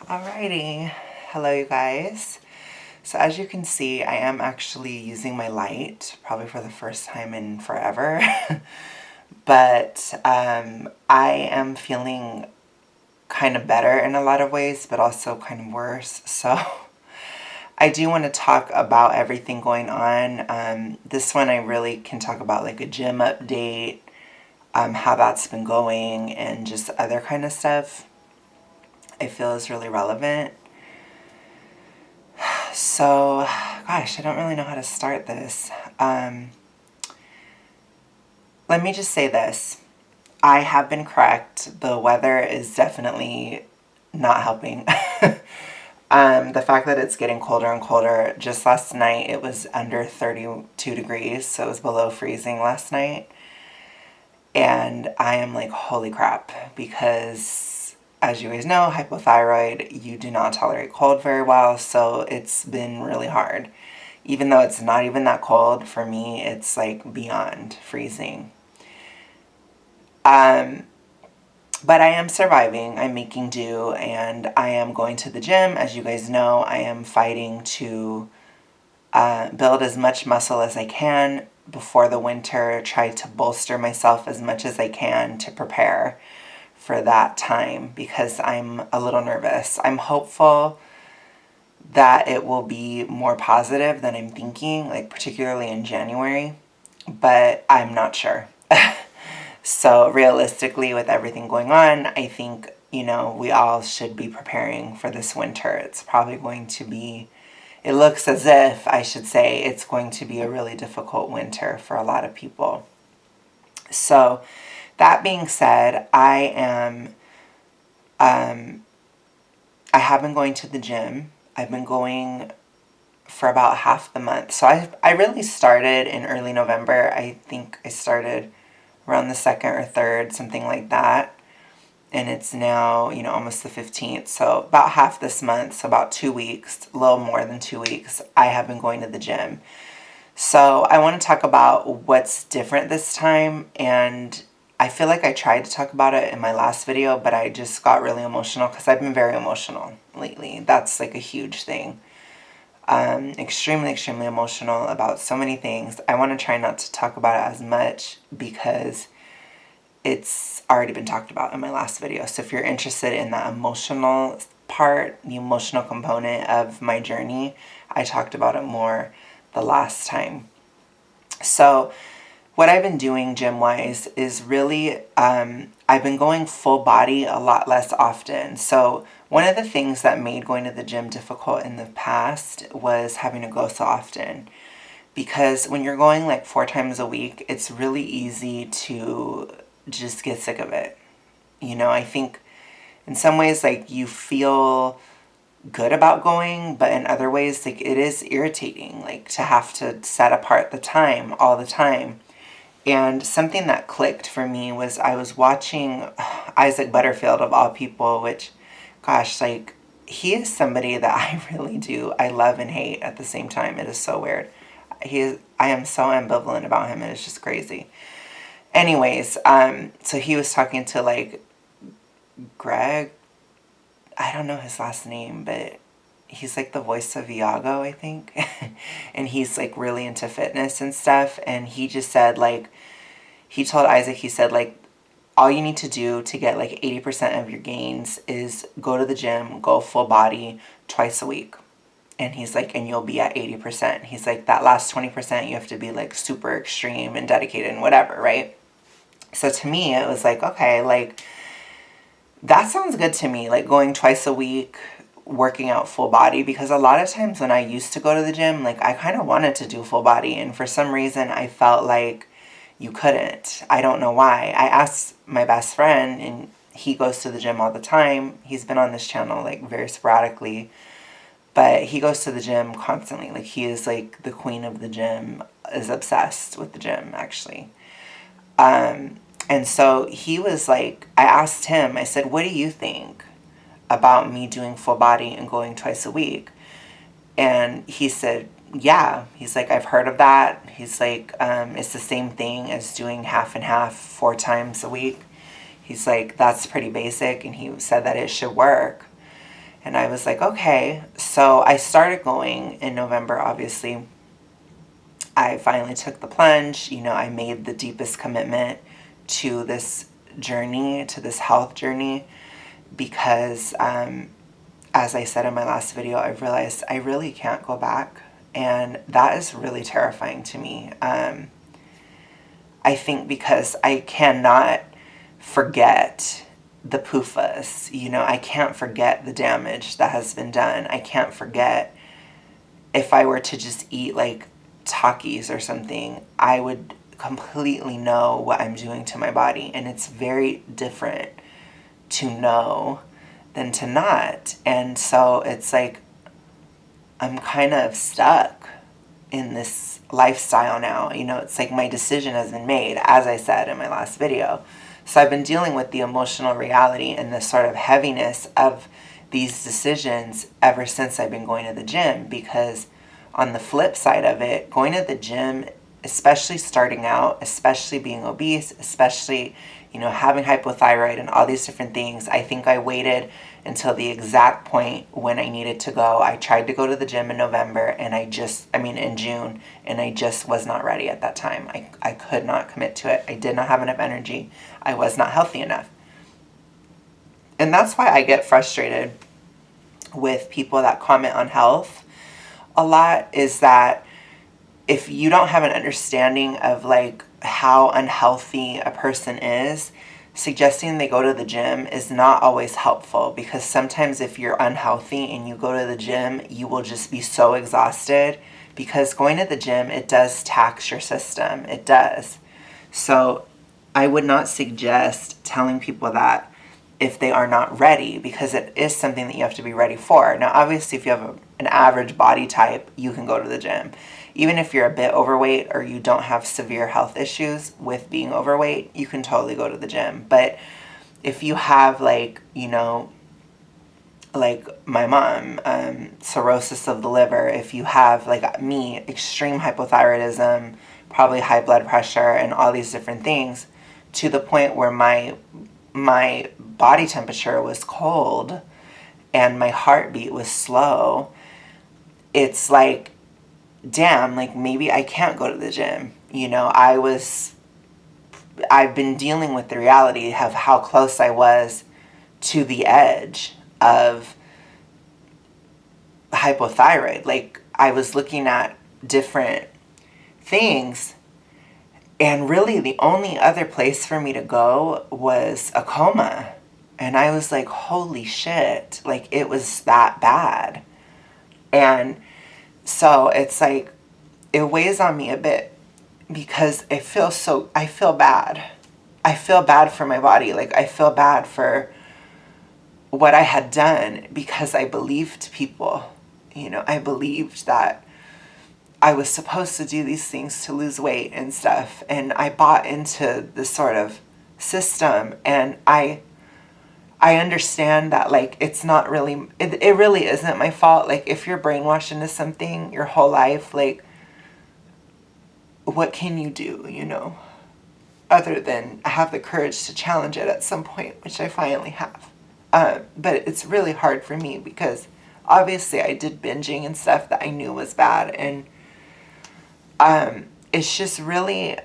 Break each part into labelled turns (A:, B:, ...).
A: Alrighty, hello you guys. So as you can see, I am actually using my light, probably for the first time in forever. But I am feeling kind of better in a lot of ways, but also kind of worse. So I do want to talk about everything going on. This one I really can talk about like a gym update, how that's been going, and just other kind of stuff I feel is really relevant. So, gosh, I don't really know how to start this. Let me just say this. I have been correct. The weather is definitely not helping. The fact that it's getting colder and colder. Just last night it was under 32 degrees, so it was below freezing last night. And I am like, holy crap, because as you guys know, hypothyroid, you do not tolerate cold very well, so it's been really hard. Even though it's not even that cold, for me, it's like beyond freezing. Um, but I am surviving, I'm making do, and I am going to the gym. As you guys know, I am fighting to build as much muscle as I can before the winter, try to bolster myself as much as I can to prepare for that time because I'm a little nervous. I'm hopeful that it will be more positive than I'm thinking, like particularly in January, but I'm not sure. So realistically, with everything going on, I think, we all should be preparing for this winter. It's probably going to be, it looks as if, I should say, it's going to be a really difficult winter for a lot of people. So that being said, I have been going to the gym. I've been going for about half the month. So I really started in early November. I think I started around the 2nd or 3rd, something like that. And it's now, almost the 15th. So about half this month, so about 2 weeks, a little more than 2 weeks, I have been going to the gym. So I want to talk about what's different this time. And I feel like I tried to talk about it in my last video, but I just got really emotional because I've been very emotional lately. That's like a huge thing. Extremely, extremely emotional about so many things. I want to try not to talk about it as much because it's already been talked about in my last video. So if you're interested in that emotional part, the emotional component of my journey, I talked about it more the last time. So what I've been doing gym wise is really, I've been going full body a lot less often. So one of the things that made going to the gym difficult in the past was having to go so often. Because when you're going like 4 times a week, it's really easy to just get sick of it. I think in some ways, like, you feel good about going, but in other ways, like, it is irritating, like, to have to set apart the time all the time. And something that clicked for me was I was watching Isaac Butterfield, of all people, which, gosh, like, he is somebody that I really do, I love and hate at the same time. It is so weird. I am so ambivalent about him, and it's just crazy. Anyways, so he was talking to like Greg, I don't know his last name, but he's like the voice of Iago, I think. And he's like really into fitness and stuff. And he just said, like, he told Isaac, he said, like, all you need to do to get like 80% of your gains is go to the gym, go full body twice a week. And he's like, and you'll be at 80%. He's like, that last 20%, you have to be like super extreme and dedicated and whatever, right? So to me, it was like, okay, like, that sounds good to me, like going twice a week, working out full body, because a lot of times when I used to go to the gym, like, I kind of wanted to do full body, and for some reason I felt like you couldn't. I don't know why. I asked my best friend, and he goes to the gym all the time. He's been on this channel like very sporadically, but he goes to the gym constantly. Like, he is like the queen of the gym, is obsessed with the gym actually. And so he was like, I asked him, I said, what do you think about me doing full body and going twice a week? And he said, yeah. He's like, I've heard of that. He's like, it's the same thing as doing half and half 4 times a week. He's like, that's pretty basic. And he said that it should work. And I was like, okay. So I started going in November, obviously. I finally took the plunge. I made the deepest commitment to this journey, to this health journey, because as I said in my last video, I've realized I really can't go back. And that is really terrifying to me. I think because I cannot forget the PUFAs. I can't forget the damage that has been done. I can't forget if I were to just eat like Takis or something, I would completely know what I'm doing to my body. And it's very different to know than to not. And so it's like I'm kind of stuck in this lifestyle now. It's like my decision has been made, as I said in my last video. So I've been dealing with the emotional reality and the sort of heaviness of these decisions ever since I've been going to the gym, because on the flip side of it, going to the gym, especially starting out, especially being obese, especially, having hypothyroid and all these different things, I think I waited until the exact point when I needed to go. I tried to go to the gym in November and in June, and I just was not ready at that time. I could not commit to it. I did not have enough energy. I was not healthy enough. And that's why I get frustrated with people that comment on health a lot, is that if you don't have an understanding of like how unhealthy a person is, suggesting they go to the gym is not always helpful, because sometimes if you're unhealthy and you go to the gym, you will just be so exhausted, because going to the gym, it does tax your system. It does. So I would not suggest telling people that if they are not ready, because it is something that you have to be ready for. Now, obviously, if you have an average body type, you can go to the gym. Even if you're a bit overweight or you don't have severe health issues with being overweight, you can totally go to the gym. But if you have like my mom, cirrhosis of the liver, if you have like me, extreme hypothyroidism, probably high blood pressure and all these different things, to the point where my body temperature was cold and my heartbeat was slow, it's like, damn, like maybe I can't go to the gym. I've been dealing with the reality of how close I was to the edge of hypothyroid. Like I was looking at different things, and really the only other place for me to go was a coma. And I was like, holy shit, like it was that bad. And so it's like, it weighs on me a bit, because I feel bad. I feel bad for my body. Like I feel bad for what I had done, because I believed people. I believed that I was supposed to do these things to lose weight and stuff. And I bought into this sort of system, and I understand that like it's not really, it really isn't my fault. Like if you're brainwashed into something your whole life, like what can you do, other than have the courage to challenge it at some point, which I finally have. But it's really hard for me, because obviously I did binging and stuff that I knew was bad, and it's just really,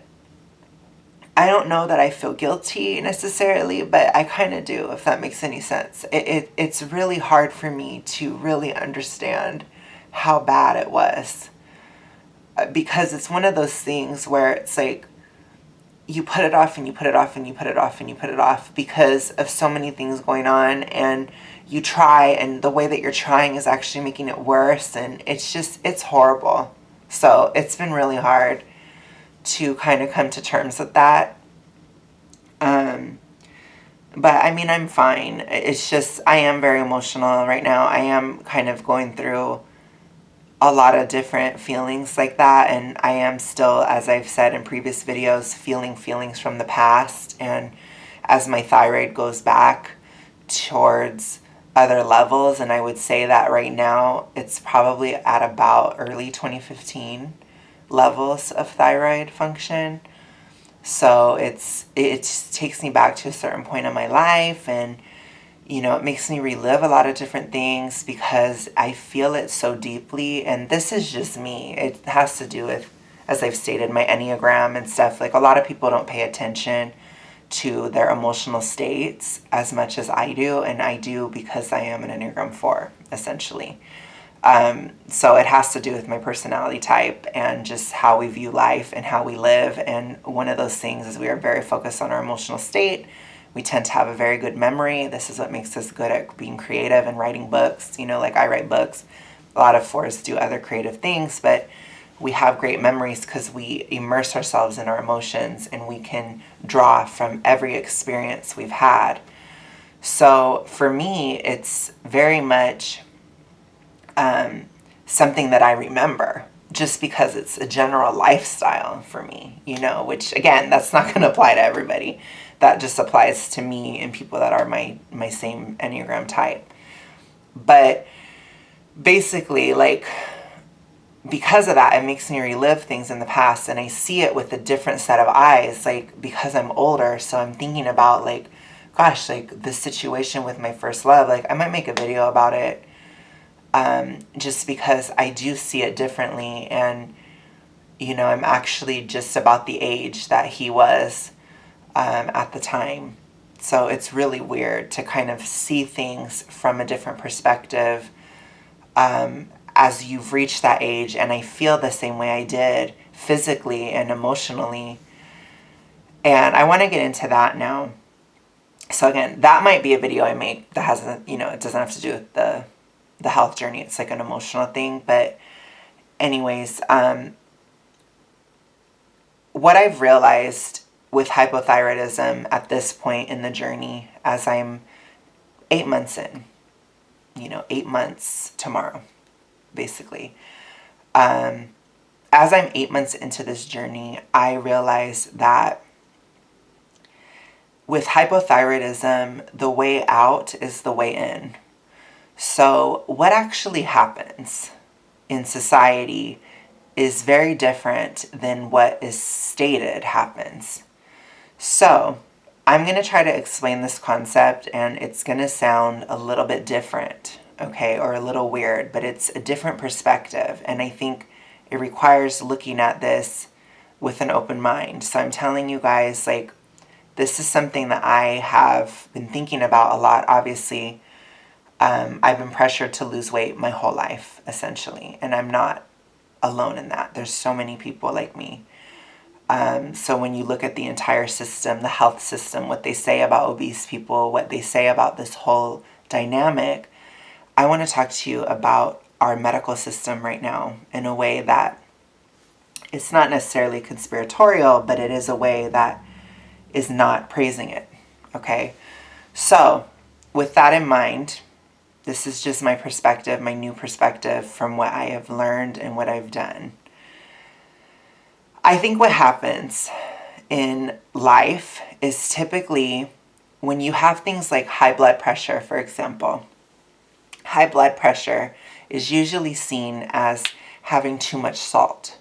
A: I don't know that I feel guilty necessarily, but I kind of do, if that makes any sense. It's really hard for me to really understand how bad it was, because it's one of those things where it's like you put it off and you put it off and you put it off and you put it off because of so many things going on, and you try, and the way that you're trying is actually making it worse, and it's horrible. So it's been really hard to kind of come to terms with that. But I mean, I'm fine. It's just, I am very emotional right now. I am kind of going through a lot of different feelings like that, and I am still, as I've said in previous videos, feeling feelings from the past. And as my thyroid goes back towards other levels, and I would say that right now it's probably at about early 2015 levels of thyroid function. So it takes me back to a certain point in my life, and It makes me relive a lot of different things because I feel it so deeply. And this is just me. It has to do with, as I've stated, my Enneagram and stuff. Like, a lot of people don't pay attention to their emotional states as much as I do. And I do because I am an Enneagram 4, essentially. So it has to do with my personality type and just how we view life and how we live. And one of those things is we are very focused on our emotional state. We tend to have a very good memory. This is what makes us good at being creative and writing books. Like I write books. A lot of fours do other creative things, but we have great memories because we immerse ourselves in our emotions and we can draw from every experience we've had. So for me, it's very much something that I remember just because it's a general lifestyle for me, which again, that's not going to apply to everybody. That just applies to me and people that are my same Enneagram type. But basically, like, because of that, it makes me relive things in the past and I see it with a different set of eyes, like, because I'm older. So I'm thinking about, like, gosh, like this situation with my first love, like I might make a video about it. Just because I do see it differently. And, I'm actually just about the age that he was at the time. So it's really weird to kind of see things from a different perspective as you've reached that age. And I feel the same way I did physically and emotionally. And I want to get into that now. So again, that might be a video I make that hasn't, it doesn't have to do with the health journey. It's like an emotional thing. But anyways, what I've realized with hypothyroidism at this point in the journey, as I'm 8 months in, 8 months tomorrow, basically. As I'm 8 months into this journey, I realize that with hypothyroidism, the way out is the way in. So what actually happens in society is very different than what is stated happens. So I'm going to try to explain this concept, and it's going to sound a little bit different, okay, or a little weird, but it's a different perspective, and I think it requires looking at this with an open mind. So I'm telling you guys, like, this is something that I have been thinking about a lot, obviously. I've been pressured to lose weight my whole life, essentially, and I'm not alone in that. There's so many people like me. So when you look at the entire system, the health system, what they say about obese people, what they say about this whole dynamic, I want to talk to you about our medical system right now in a way that it's not necessarily conspiratorial, but it is a way that is not praising it, okay? So with that in mind, this is just my perspective, my new perspective from what I have learned and what I've done. I think what happens in life is typically when you have things like high blood pressure, for example. High blood pressure is usually seen as having too much salt.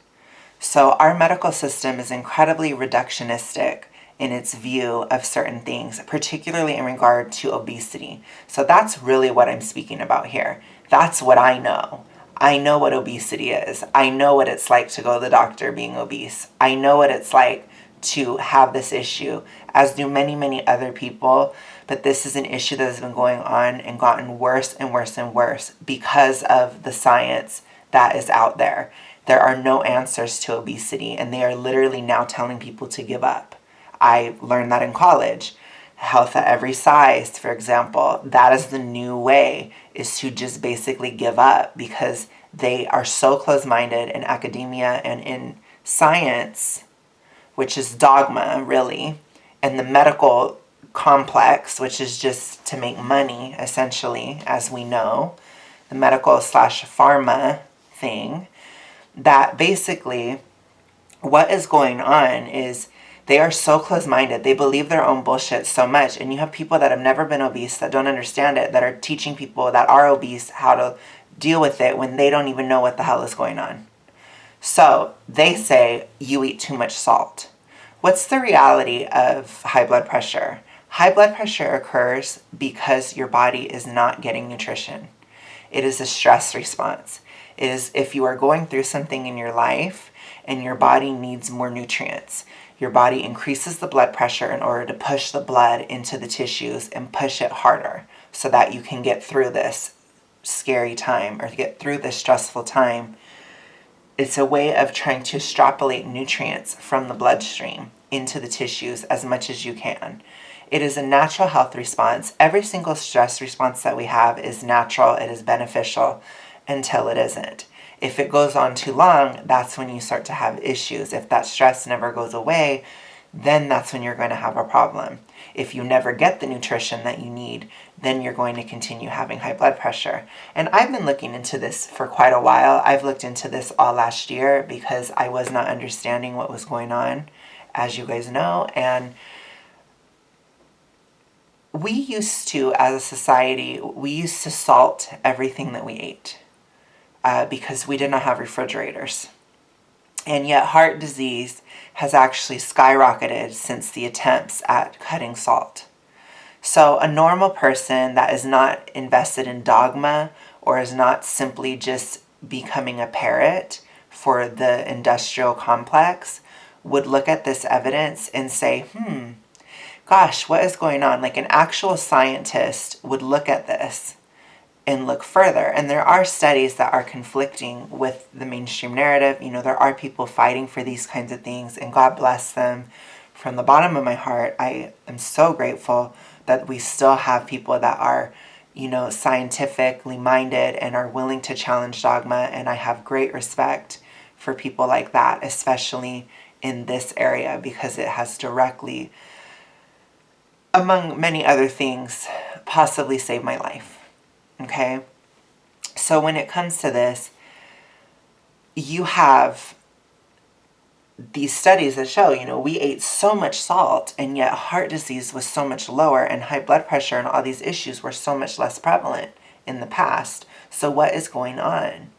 A: So our medical system is incredibly reductionistic in its view of certain things, particularly in regard to obesity. So that's really what I'm speaking about here. That's what I know. I know what obesity is. I know what it's like to go to the doctor being obese. I know what it's like to have this issue, as do many, many other people. But this is an issue that has been going on and gotten worse and worse and worse because of the science that is out there. There are no answers to obesity, and they are literally now telling people to give up. I learned that in college. Health at every size, for example, that is the new way, is to just basically give up because they are so close-minded in academia and in science, which is dogma, really, and the medical complex, which is just to make money, essentially, as we know, the medical / pharma thing, that basically what is going on is they are so close-minded. They believe their own bullshit so much. And you have people that have never been obese, that don't understand it, that are teaching people that are obese how to deal with it when they don't even know what the hell is going on. So they say, you eat too much salt. What's the reality of high blood pressure? High blood pressure occurs because your body is not getting nutrition. It is a stress response. It is if you are going through something in your life and your body needs more nutrients. Your body increases the blood pressure in order to push the blood into the tissues and push it harder so that you can get through this scary time or get through this stressful time. It's a way of trying to extrapolate nutrients from the bloodstream into the tissues as much as you can. It is a natural health response. Every single stress response that we have is natural, it is beneficial until it isn't. If it goes on too long, that's when you start to have issues. If that stress never goes away, then that's when you're going to have a problem. If you never get the nutrition that you need, then you're going to continue having high blood pressure. And I've been looking into this for quite a while. I've looked into this all last year because I was not understanding what was going on, as you guys know. And we used to, as a society, we used to salt everything that we ate because we did not have refrigerators. And yet heart disease has actually skyrocketed since the attempts at cutting salt. So a normal person that is not invested in dogma or is not simply just becoming a parrot for the industrial complex would look at this evidence and say, gosh, what is going on? Like an actual scientist would look at this and look further. And there are studies that are conflicting with the mainstream narrative. You know, there are people fighting for these kinds of things, and God bless them. From the bottom of my heart, I am so grateful that we still have people that are, you know, scientifically minded and are willing to challenge dogma. And I have great respect for people like that, especially in this area, because it has directly, among many other things, possibly saved my life. Okay? So when it comes to this, you have these studies that show, you know, we ate so much salt and yet heart disease was so much lower and high blood pressure and all these issues were so much less prevalent in the past. So what is going on?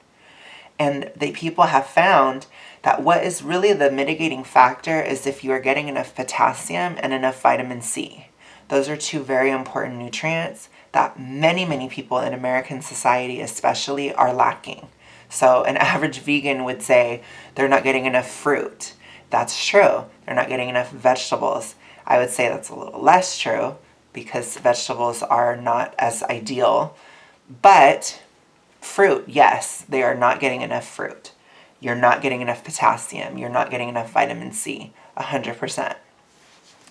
A: And the people have found that what is really the mitigating factor is if you are getting enough potassium and enough vitamin C. Those are two very important nutrients that many, many people in American society especially are lacking. So an average vegan would say they're not getting enough fruit. That's true. They're not getting enough vegetables. I would say that's a little less true because vegetables are not as ideal. But fruit, yes, they are not getting enough fruit. You're not getting enough potassium. You're not getting enough vitamin C, 100%.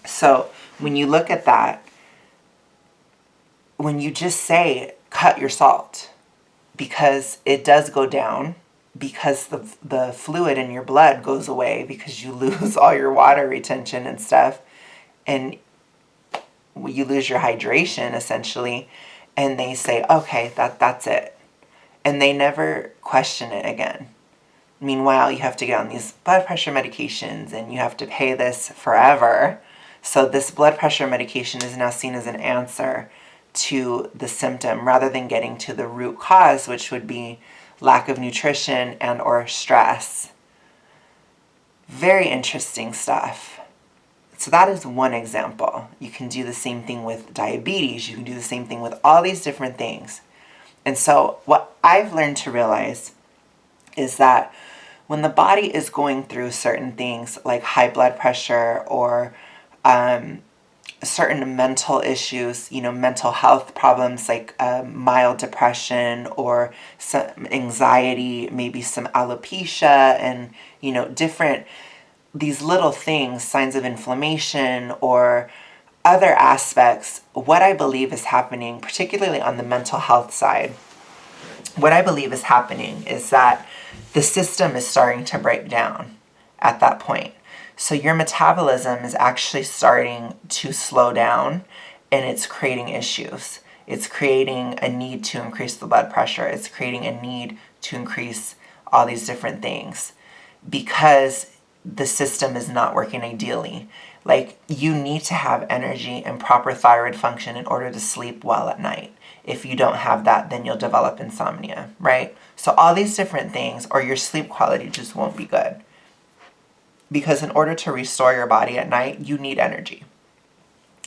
A: So when you look at that, when you just say, cut your salt, because it does go down, because the fluid in your blood goes away, because you lose all your water retention and stuff, and you lose your hydration, essentially, and they say, okay, that's it. And they never question it again. Meanwhile, you have to get on these blood pressure medications, and you have to pay this forever. So this blood pressure medication is now seen as an answer to the symptom rather than getting to the root cause, which would be lack of nutrition and or stress. Very interesting stuff. So that is one example. You can do the same thing with diabetes. You can do the same thing with all these different things. And so what I've learned to realize is that when the body is going through certain things like high blood pressure or certain mental issues, you know, mental health problems like mild depression or some anxiety, maybe some alopecia and, you know, different, these little things, signs of inflammation or other aspects, what I believe is happening, particularly on the mental health side, what I believe is happening is that the system is starting to break down at that point. So your metabolism is actually starting to slow down and it's creating issues. It's creating a need to increase the blood pressure. It's creating a need to increase all these different things because the system is not working ideally. Like you need to have energy and proper thyroid function in order to sleep well at night. If you don't have that, then you'll develop insomnia, right? So all these different things, or your sleep quality just won't be good. Because in order to restore your body at night, you need energy.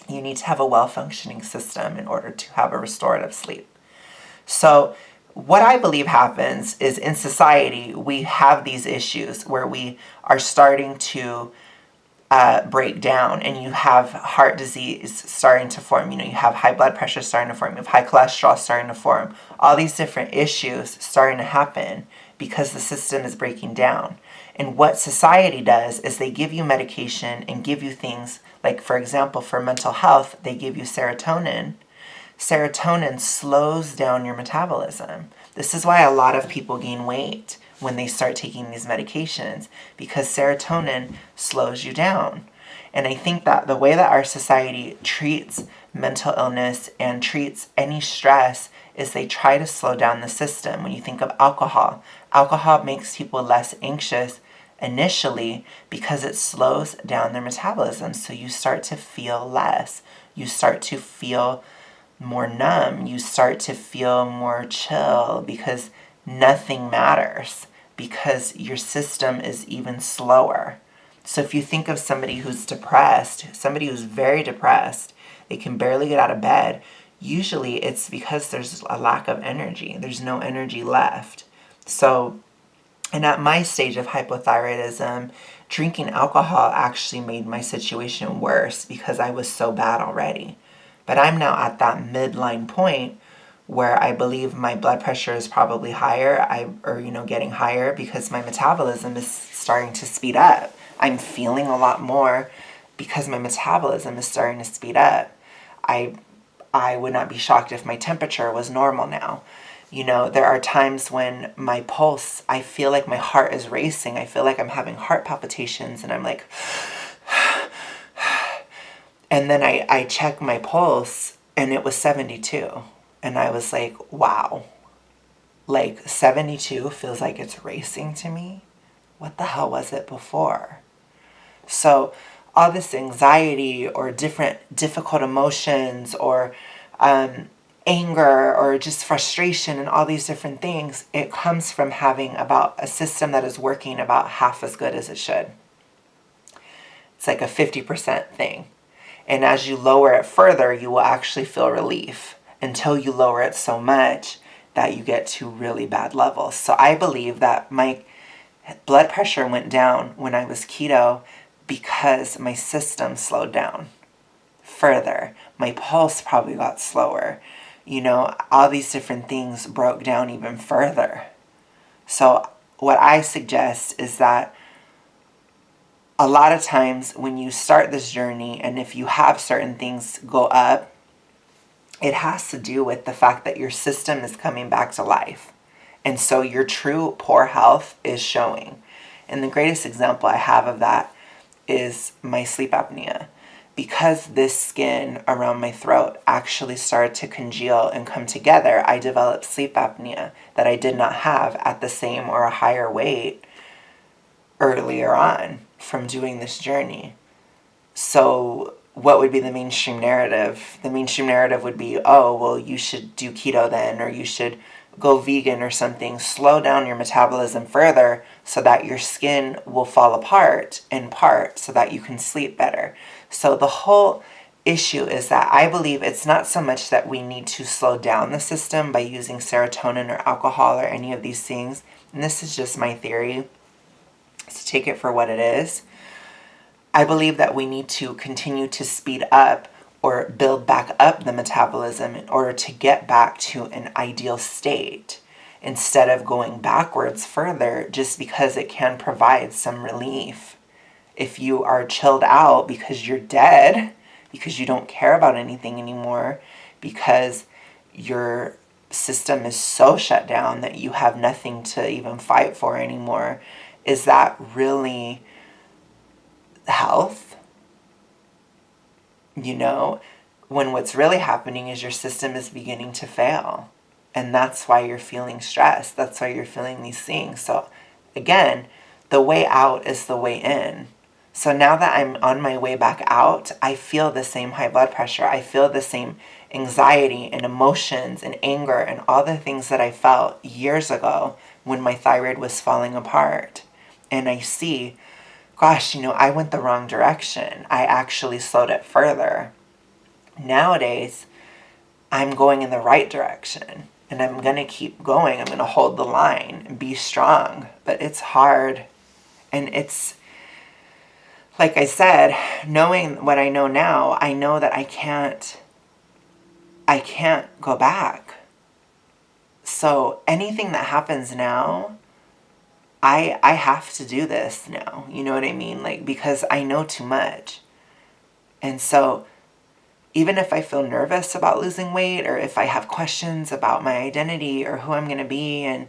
A: You need to have a well-functioning system in order to have a restorative sleep. So what I believe happens is in society, we have these issues where we are starting to break down, and you have heart disease starting to form. You have high blood pressure starting to form. You have high cholesterol starting to form. All these different issues starting to happen because the system is breaking down. And what society does is they give you medication and give you things like, for example, for mental health, they give you serotonin. Serotonin slows down your metabolism. This is why a lot of people gain weight when they start taking these medications, because serotonin slows you down. And I think that the way that our society treats mental illness and treats any stress is they try to slow down the system. When you think of alcohol, alcohol makes people less anxious initially because it slows down their metabolism. So you start to feel less. You start to feel more numb. You start to feel more chill because nothing matters, because your system is even slower. So if you think of somebody who's depressed, somebody who's very depressed, they can barely get out of bed, usually it's because there's a lack of energy. There's no energy left. So, and at my stage of hypothyroidism, drinking alcohol actually made my situation worse because I was so bad already. But I'm now at that midline point where I believe my blood pressure is probably higher, getting higher because my metabolism is starting to speed up. I'm feeling a lot more because my metabolism is starting to speed up. I would not be shocked if my temperature was normal now. There are times when my pulse, I feel like my heart is racing. I feel like I'm having heart palpitations, and I'm like, and then I check my pulse and it was 72. And I was like, wow, like 72 feels like it's racing to me. What the hell was it before? So all this anxiety or different difficult emotions or anger or just frustration and all these different things, it comes from having about a system that is working about half as good as it should. It's like a 50% thing. And as you lower it further, you will actually feel relief until you lower it so much that you get to really bad levels. So I believe that my blood pressure went down when I was keto because my system slowed down further. My pulse probably got slower. All these different things broke down even further. So what I suggest is that a lot of times when you start this journey, and if you have certain things go up, it has to do with the fact that your system is coming back to life. And so your true poor health is showing. And the greatest example I have of that is my sleep apnea. Because this skin around my throat actually started to congeal and come together, I developed sleep apnea that I did not have at the same or a higher weight earlier on from doing this journey. So what would be the mainstream narrative? The mainstream narrative would be, oh, well, you should do keto then, or you should go vegan or something. Slow down your metabolism further so that your skin will fall apart in part so that you can sleep better. So the whole issue is that I believe it's not so much that we need to slow down the system by using serotonin or alcohol or any of these things. And this is just my theory, so take it for what it is. I believe that we need to continue to speed up or build back up the metabolism in order to get back to an ideal state instead of going backwards further just because it can provide some relief. If you are chilled out because you're dead, because you don't care about anything anymore, because your system is so shut down that you have nothing to even fight for anymore, is that really health? When what's really happening is your system is beginning to fail. And that's why you're feeling stressed. That's why you're feeling these things. So again, the way out is the way in. So now that I'm on my way back out, I feel the same high blood pressure. I feel the same anxiety and emotions and anger and all the things that I felt years ago when my thyroid was falling apart. And I see, gosh, I went the wrong direction. I actually slowed it further. Nowadays, I'm going in the right direction and I'm going to keep going. I'm going to hold the line and be strong. But it's hard. And it's, like I said, knowing what I know now, I know that I can't go back. So anything that happens now, I have to do this now. You know what I mean? Like, because I know too much. And so even if I feel nervous about losing weight, or if I have questions about my identity or who I'm going to be and,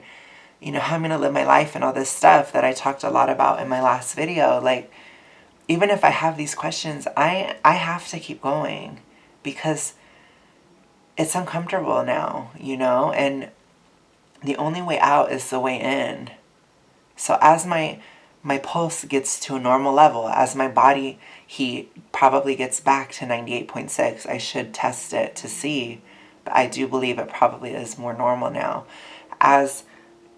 A: you know, how I'm going to live my life and all this stuff that I talked a lot about in my last video, like, even if I have these questions, I have to keep going because it's uncomfortable now, you know, and the only way out is the way in. So as my pulse gets to a normal level, as my body heat probably gets back to 98.6, I should test it to see, but I do believe it probably is more normal now. As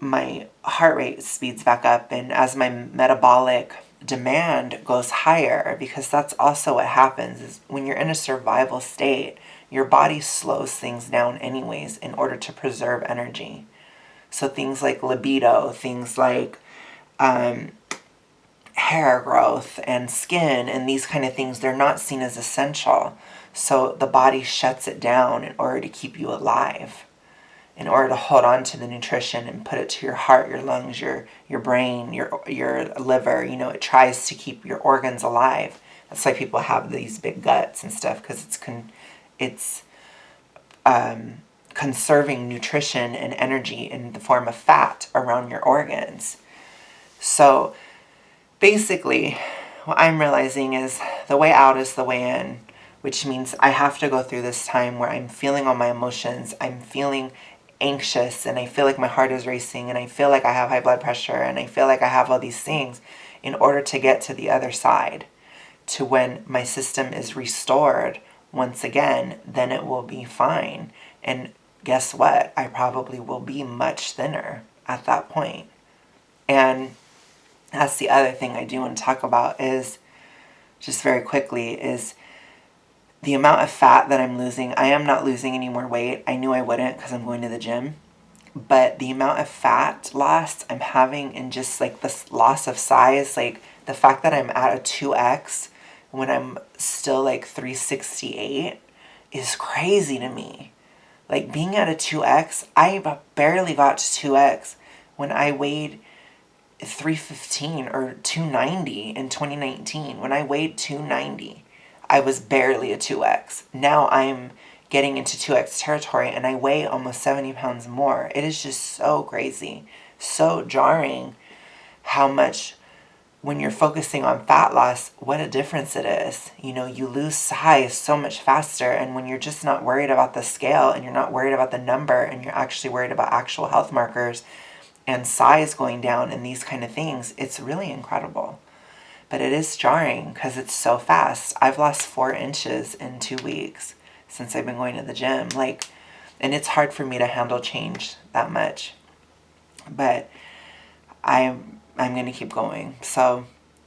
A: my heart rate speeds back up and as my metabolic demand goes higher, because that's also what happens is when you're in a survival state, your body slows things down anyways in order to preserve energy. So things like libido, things like hair growth and skin and these kind of things, they're not seen as essential. So the body shuts it down in order to keep you alive, in order to hold on to the nutrition and put it to your heart, your lungs, your brain, your liver. You know, it tries to keep your organs alive. That's why people have these big guts and stuff, because it's conserving nutrition and energy in the form of fat around your organs. So basically, what I'm realizing is the way out is the way in, which means I have to go through this time where I'm feeling all my emotions. I'm feeling anxious and I feel like my heart is racing and I feel like I have high blood pressure and I feel like I have all these things in order to get to the other side, to when my system is restored once again, then it will be fine. And guess what? I probably will be much thinner at that point. And that's the other thing I do want to talk about is, just very quickly, is the amount of fat that I'm losing. I am not losing any more weight. I knew I wouldn't because I'm going to the gym. But the amount of fat loss I'm having and just like this loss of size, like the fact that I'm at a 2X when I'm still like 368 is crazy to me. Like being at a 2X, I barely got to 2X when I weighed 315 or 290 in 2019. When I weighed 290, I was barely a 2X. Now I'm getting into 2X territory and I weigh almost 70 pounds more. It is just so crazy, so jarring how much, when you're focusing on fat loss, what a difference it is. You know, you lose size so much faster, and when you're just not worried about the scale and you're not worried about the number and you're actually worried about actual health markers and size going down and these kind of things, it's really incredible. But it is jarring because it's so fast. I've lost 4 inches in 2 weeks since I've been going to the gym. Like, and it's hard for me to handle change that much. But I'm going to keep going. So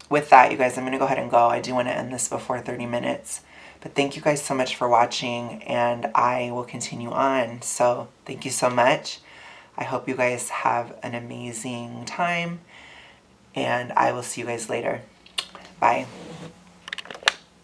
A: with that, you guys, I'm going to go ahead and go. I do want to end this before 30 minutes. But thank you guys so much for watching, and I will continue on. So thank you so much. I hope you guys have an amazing time, and I will see you guys later. Bye.